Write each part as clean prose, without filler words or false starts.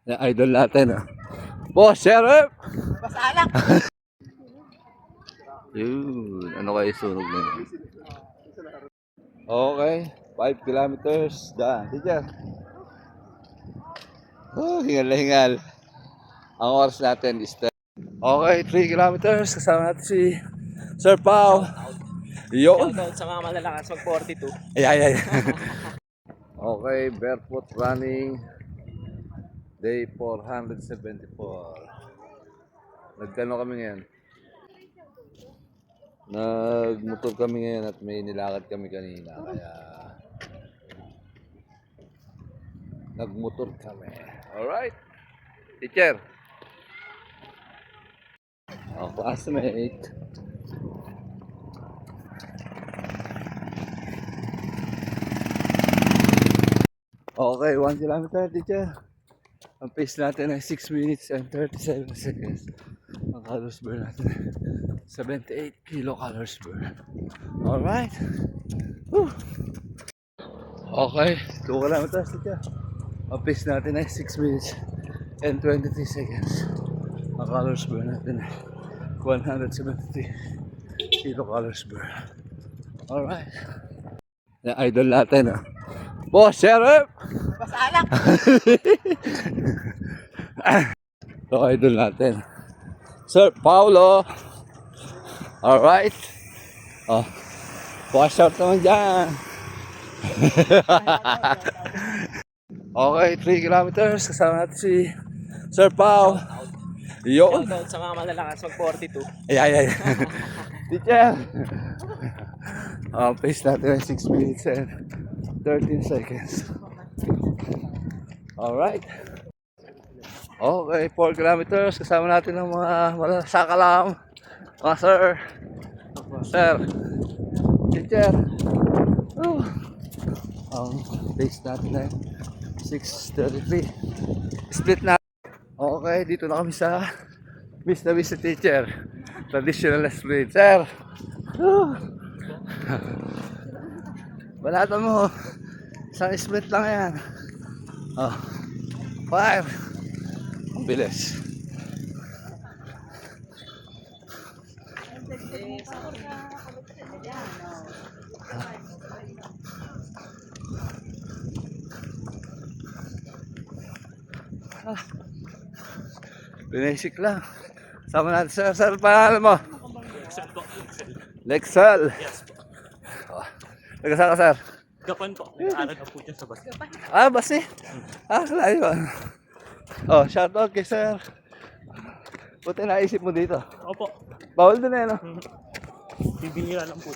Yung idol natin, ah. Boss, Sheriff! Basalak! Yun, ano kayo sunog na yun? Okay, 5 kilometers, daan. Teacher. Oh, hingal na hingal. Ang oras natin is 10. Okay, 3 kilometers, kasama natin si Sir Pao. Yun. Shoutout sa mga malalakas mag-42. Ay, ay, ay. Okay, barefoot running. Day 474. Nagkano kami ngayon? Nagmotor kami ngayon at may nilakad kami kanina. Kaya nagmotor kami. Alright. Teacher. Oh, classmate. Okay, 1 kilometer, teacher. Ang pace natin ay 6 minutes and 37 seconds. Ang calories burn natin 78 kilocalories burn. Alright. Whew. Okay, 2 kilometers, teacher. Ang pace natin ay 6 minutes and 23 seconds. Ang calories burn natin ay 173 kilocalories burn. Alright. Yung idol natin, ah. Boss, Sheriff! Basalak! Ito idol natin. Sir Paulo. Alright. Oh. Wash out naman dyan. Okay, 3 kilometers. Kasama natin si Sir Pao. Yun. Shoutout sa mga malalakas mag-42. Ay, ay, ay. Teacher. Pace natin ay 6 minutes and 13 seconds. Alright. Okay, 4 kilometers. Kasama natin ng mga sakalam. Mga sir. Sir. Teacher. Ang pace natin ay 6:33. Split na. Okay, dito na kami sa Miss na Miss Teacher. Traditional split. Sir. Balatan mo. Isang split lang yan. Oh. 5. Ang bilis. Basic lang. Sama natin sir, pangalan mo? Lexel. Yes po. Oh. Nagkasama ka, sir? Gapan po. Nag-aaral na po dyan sa bus. Ah, basi. Ah, layo. Oh, shoutout kay sir. Buti naisip mo dito. Opo. Bawal din eh, no? Bibinira lang po.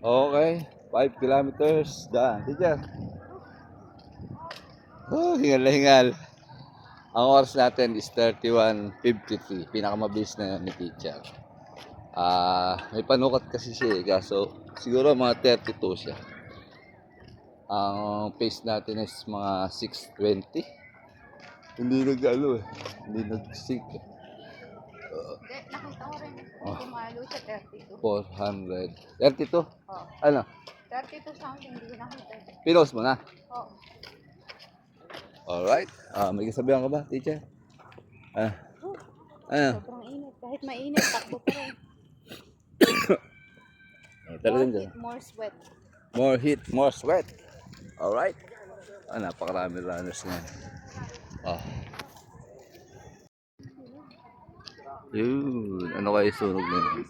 Okay, 5 kilometers, daan. Teacher. Oh, hingal na hingal. Ang oras natin is 31:53. Pinakamabilis na ni teacher. May panukat kasi siya eh. Kaso siguro mga 32 siya. Ang pace natin is mga 6:20. Hindi nag-ano eh. Hindi nag-sync eh. Nakita ko rin. Tumalo siya 32. 400. 32? Oo. Ano? 32 something, hindi ko nakita. Pinost mo na? Oo. Alright. May kasabihan ka ba, teacher? Ano? Sobrang init. Kahit mainit, takbo pa rin. Talagang More dyan. heat, more sweat. More heat, more sweat. Alright. Napakarami runners ngayon. Yun. Ano kayo sunog na yun?